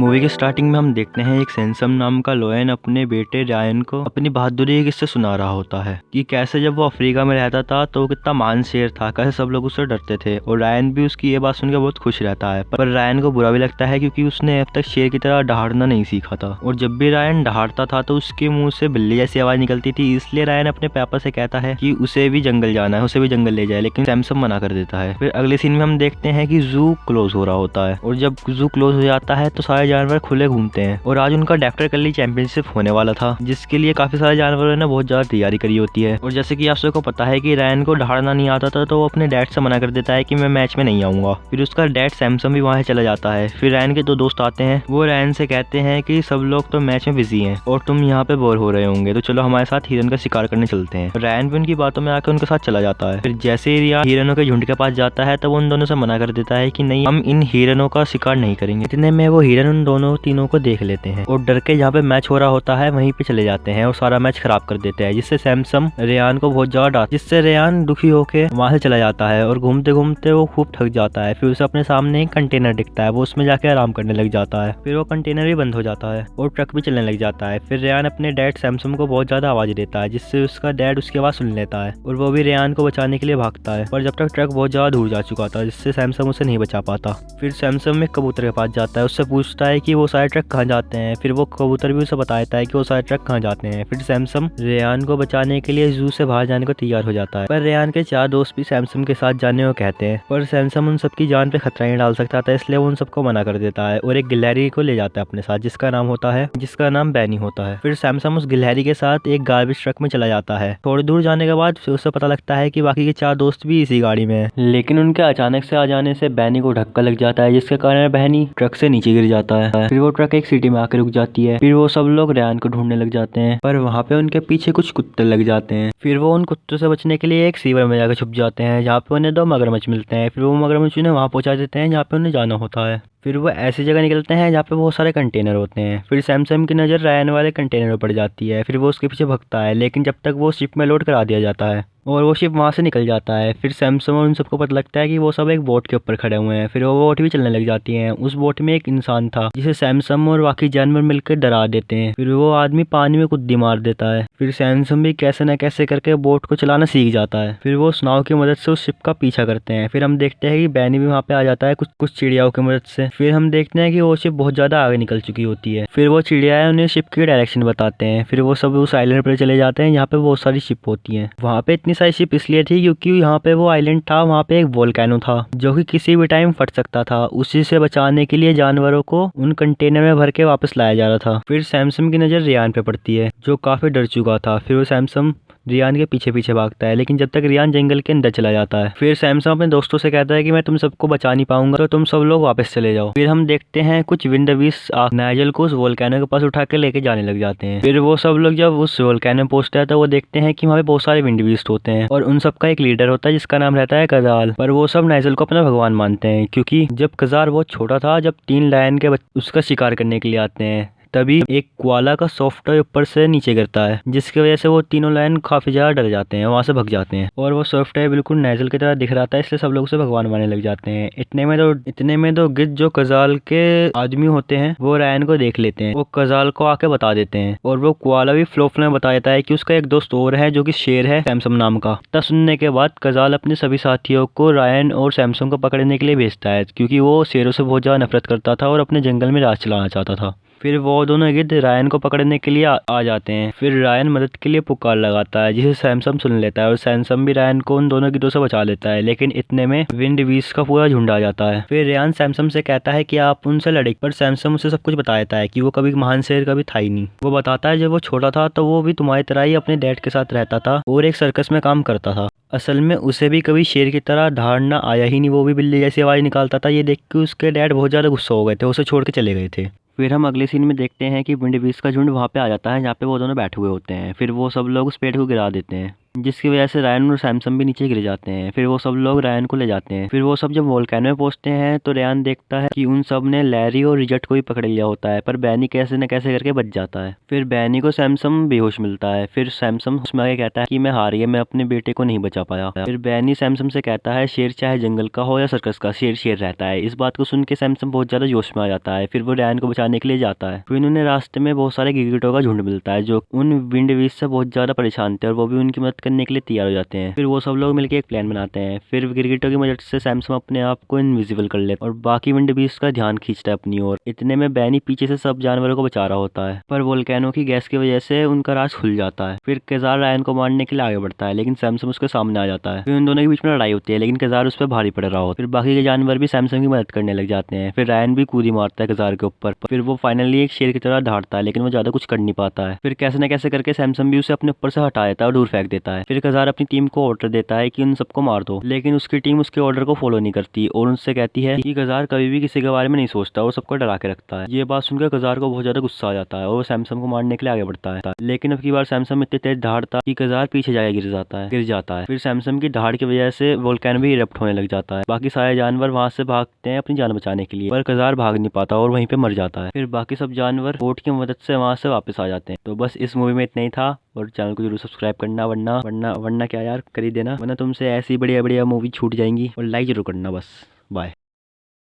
Movie के starting में हम देखते हैं एक सैमसन नाम का लोयन अपने बेटे रायन को अपनी बहादुरी के किस्से सुना रहा होता है कि कैसे जब वो अफ्रीका में रहता था तो वो कितना महान शेर था, कैसे सब लोग उससे डरते थे। और रायन भी उसकी ये बात सुनकर बहुत खुश रहता है, पर रायन को बुरा भी लगता है क्योंकि उसने अब तक शेर की तरह दहाड़ना नहीं सीखा था। और जब भी रायन दहाड़ता था तो उसके मुंह से बिल्ली जैसी आवाज निकलती थी, इसलिए रायन अपने पापा से कहता है कि उसे भी जंगल जाना है, उसे भी जंगल ले जाए, लेकिन सैमसन मना कर देता है। फिर अगले सीन में हम देखते हैं कि जू क्लोज हो रहा होता है और जब जू क्लोज हो जाता है तो सारे जानवर खुले घूमते हैं। और आज उनका डेफ्टर कली चैंपियनशिप होने वाला था, जिसके लिए काफी सारे जानवरों ने बहुत ज्यादा तैयारी करी होती है। और जैसे कि आप सबको पता है कि रायन को दहाड़ना नहीं आता था, तो वो अपने डैड से मना कर देता है कि मैं मैच में नहीं आऊंगा। फिर उसका डैड सैमसन भी वहां चला जाता है। फिर रायन के दो दोस्त आते हैं, वो रायन से कहते हैं कि सब लोग तो मैच में बिजी हैं और तुम यहाँ पे बोर हो रहे होंगे, तो चलो हमारे साथ हिरन का शिकार करने चलते हैं। रायन भी उनकी बातों में आकर उनके साथ चला जाता है। फिर जैसे ही रियान हिरनों के झुंड के पास जाता है तो वो उन दोनों से मना कर देता है कि नहीं, हम इन हिरनों का शिकार नहीं करेंगे। इतने में वो हिरन उन दोनों तीनों को देख लेते हैं और डर के जहाँ पे मैच हो रहा होता है वहीं पे चले जाते हैं और सारा मैच खराब कर देते हैं, जिससे सैमसन रेयान को बहुत ज्यादा डांट, जिससे रेयान दुखी होकर वहां से चला जाता है और घूमते घूमते वो खूब थक जाता है। फिर उसे अपने सामने एक कंटेनर दिखता है, वो उसमें जाके आराम करने लग जाता है। फिर वो कंटेनर भी बंद हो जाता है और ट्रक भी चलने लग जाता है। फिर रेयान अपने डैड सैमसन को बहुत ज्यादा आवाज देता है, जिससे उसका डैड उसकी आवाज सुन लेता है और वो भी रेयान को बचाने के लिए भागता है, पर जब तक ट्रक बहुत ज्यादा दूर जा चुका था, जिससे सैमसन उसे नहीं बचा पाता। फिर सैमसन एक कबूतर के पास जाता है, उससे पूछता है कि वो सारे ट्रक कहाँ जाते हैं। फिर वो कबूतर भी उसे बताता है कि वो सारे ट्रक कहाँ जाते हैं। फिर सैमसन रेयान को बचाने के लिए जू से बाहर जाने को तैयार हो जाता है, पर रेयान के चार दोस्त भी सैमसन के साथ जाने को कहते हैं, पर सैमसन उन सबकी जान पे खतरा नहीं डाल सकता था, इसलिए वो उन सबको मना कर देता है और एक गिलहरी को ले जाता है अपने साथ, जिसका नाम बैनी होता है। फिर सैमसन उस गिलहरी के साथ एक गार्बेज ट्रक में चला जाता है। थोड़ी दूर जाने के बाद उसे पता लगता है कि बाकी के चार दोस्त भी इसी गाड़ी में है, लेकिन उनके अचानक से आ जाने से बैनी को धक्का लग जाता है, जिसके कारण बैनी ट्रक से नीचे गिर जाता है। फिर वो ट्रक एक सिटी में आकर रुक जाती है। फिर वो सब लोग रेयान को ढूंढने लग जाते हैं, पर वहाँ पे उनके पीछे कुछ कुत्ते लग जाते हैं। फिर वो उन कुत्तों से बचने के लिए एक सीवर में जाकर छुप जाते हैं, जहाँ पे उन्हें दो मगरमच्छ मिलते हैं। फिर वो मगरमच्छ उन्हें वहाँ पहुँचा देते हैं जहाँ पे उन्हें जाना होता है। फिर वो ऐसी जगह निकलते हैं जहाँ पे बहुत सारे कंटेनर होते हैं। फिर सैमसन की नज़र रायन वाले कंटेनर पर पड़ जाती है। फिर वो उसके पीछे भगता है, लेकिन जब तक वो शिप में लोड करा दिया जाता है और वो शिप वहाँ से निकल जाता है। फिर सैमसन और उन सबको पता लगता है कि वो सब एक बोट के ऊपर खड़े हुए हैं। फिर वो बोट भी चलने लग जाती है। उस बोट में एक इंसान था, जिसे सैमसन और बाकी जानवर मिलकर डरा देते हैं। फिर वो आदमी पानी में कुद्दी मार देता है। फिर सैमसन भी कैसे न कैसे करके बोट को चलाना सीख जाता है। फिर वो उस नाव की मदद से उस शिप का पीछा करते हैं। फिर हम देखते हैं कि बैनी भी वहाँ पे आ जाता है कुछ चिड़ियाओं की मदद से। फिर हम देखते हैं कि वो शिप बहुत ज्यादा आगे निकल चुकी होती है। फिर वो चिड़ियाएं उन्हें शिप की डायरेक्शन बताते हैं। फिर वो सब उस आइलैंड पर चले जाते हैं जहाँ पे बहुत सारी शिप होती हैं। वहाँ पे इतनी सारी शिप इसलिए थी क्योंकि यहाँ पे वो आइलैंड था, वहाँ पे एक वोल्केनो था जो कि किसी भी टाइम फट सकता था। उसी से बचाने के लिए जानवरों को उन कंटेनर में भर के वापस लाया जा रहा था। फिर सैमसन की नजर रेयान पे पड़ती है, जो काफी डर चुका था। फिर वो सैमसन रियान के पीछे पीछे भागता है, लेकिन जब तक रियान जंगल के अंदर चला जाता है। फिर सैमसन अपने दोस्तों से कहता है कि मैं तुम सबको बचा नहीं पाऊंगा, तो तुम सब लोग वापस चले जाओ। फिर हम देखते हैं कुछ विंडवीस नाइजल को उस वोल्केनो के पास उठा के लेके जाने लग जाते हैं। फिर वो सब लोग जब उस वोल्केनो में पहुंचते हैं तो वो देखते हैं कि वहाँ पे बहुत सारे विंडवीस होते हैं और उन सबका एक लीडर होता है जिसका नाम रहता है कजाल। पर वो सब नाइजल को अपना भगवान मानते हैं, क्योंकि जब कजार बहुत छोटा था, जब 3 लायन के उसका शिकार करने के लिए आते हैं, तभी एक कोआला का सॉफ्ट टॉय ऊपर से नीचे गिरता है, जिसकी वजह से वो तीनों लायन काफी ज्यादा डर जाते हैं, वहां से भग जाते हैं। और वो सॉफ्ट टॉय बिल्कुल नाइजल की तरह दिख रहा था, इसलिए सब लोग उसे भगवान मानने लग जाते हैं। इतने में दो गिद्ध जो कजाल के आदमी होते हैं वो रायन को देख लेते हैं। वो कजाल को आके बता देते हैं और वो कोआला भी फ्लो में बता देता है कि उसका एक दोस्त और है जो कि शेर है, सैमसन नाम का। तब सुनने के बाद कजाल अपने सभी साथियों को रायन और सैमसन को पकड़ने के लिए भेजता है, क्योंकि वो शेरों से बहुत ज्यादा नफरत करता था और अपने जंगल में राज चलाना चाहता था। फिर वो दोनों गिद्ध रायन को पकड़ने के लिए आ जाते हैं। फिर रायन मदद के लिए पुकार लगाता है, जिसे सैमसन सुन लेता है और सैमसन भी रायन को उन दोनों गिद्धों से बचा लेता है। लेकिन इतने में विंडवीस का पूरा झुंड आ जाता है। फिर रेयान सैमसन से कहता है कि आप उनसे लड़े, पर सैमसन उसे सब कुछ बता देता है कि वो कभी महान शेर कभी था ही नहीं। वो बताता है जब वो छोटा था तो वो भी तुम्हारी तरह ही अपने डैड के साथ रहता था और एक सर्कस में काम करता था। असल में उसे भी कभी शेर की तरह दहाड़ना आया ही नहीं, वो भी बिल्ली जैसी आवाज निकालता था। ये देख के उसके डैड बहुत ज्यादा गुस्सा हो गए थे, उसे छोड़ के चले गए थे। फिर हम अगले सीन में देखते हैं कि विंडवीस का झुंड वहाँ पे आ जाता है जहाँ पे वो दोनों बैठे हुए होते हैं। फिर वो सब लोग उस पेड़ को गिरा देते हैं। जिसकी वजह से रायन और सैमसम भी नीचे गिर जाते हैं। फिर वो सब लोग रायन को ले जाते हैं। फिर वो सब जब वोल्केनो में पहुंचते हैं तो रायन देखता है कि उन सब ने लैरी और रिचर्ड को भी पकड़ लिया होता है, पर बैनी कैसे न कैसे करके बच जाता है। फिर बैनी को सैमसम बेहोश मिलता है। फिर सैमसम उसमें आगे कहता है कि मैं हार गया, मैं अपने बेटे को नहीं बचा पाया। फिर बैनी सैमसम से कहता है शेर चाहे जंगल का हो या सर्कस का, शेर शेर रहता है। इस बात को सुन के सैमसम बहुत ज्यादा जोश में आ जाता है। फिर वो रायन को बचाने के लिए जाता है। फिर उन्हें रास्ते में बहुत सारे गिरगिटों का झुंड मिलता है जो उन विंड बीस्ट से बहुत ज्यादा परेशान थे और वो भी उनकी मदद करने के लिए तैयार हो जाते हैं। फिर वो सब लोग मिलकर एक प्लान बनाते हैं। फिर गिरगिटों की मदद से सैमसम अपने आप को इनविजिबल कर लेता है और बाकी विंड बीस्ट का ध्यान खींचता है अपनी ओर। इतने में बैनी पीछे से सब जानवरों को बचा रहा होता है, पर वोल्केनो की गैस की वजह से उनका राज खुल जाता है। फिर केजार रायन को मारने के लिए आगे बढ़ता है, लेकिन सैमसम उसके सामने आ जाता है। फिर उन दोनों के बीच में लड़ाई होती है, लेकिन केजार उस पर भारी पड़ रहा होता है। फिर बाकी के जानवर भी सैमसम की मदद करने लग जाते हैं। फिर रायन भी कूदी मारता है केजार के ऊपर। फिर वो फाइनली एक शेर की तरह दहाड़ता है, लेकिन वो ज्यादा कुछ कर नहीं पाता है। फिर कैसे न कैसे करके सैमसम भी उसे अपने ऊपर से हटा देता है और दूर फेंक देता है। फिर केजार अपनी टीम को ऑर्डर देता है कि उन सबको मार दो, लेकिन उसकी टीम उसके ऑर्डर को फॉलो नहीं करती और उनसे कहती है कि केजार कभी भी किसी के बारे में नहीं सोचता और सबको डरा के रखता है। ये बात सुनकर केजार को बहुत ज्यादा गुस्सा आ जाता है और वो सैमसम को मारने के लिए आगे बढ़ता है, लेकिन अब की बार सैमसम इतनी तेज दहाड़ता कि केजार पीछे जाके गिर जाता है। फिर सैमसम की दहाड़ की वजह से वोल्केनो भी इरप्ट होने लग जाता है। बाकी सारे जानवर वहां से भागते हैं अपनी जान बचाने के लिए, पर केजार भाग नहीं पाता और वहीं पे मर जाता है। फिर बाकी सब जानवर बोट की मदद से वहां से वापस आ जाते हैं। तो बस इस मूवी में इतना ही था, और चैनल को जरूर सब्सक्राइब करना, वरना वरना वरना क्या यार, कर ही देना, वरना तुमसे ऐसी बढ़िया बढ़िया मूवी छूट जाएंगी। और लाइक जरूर करना बस। बाय।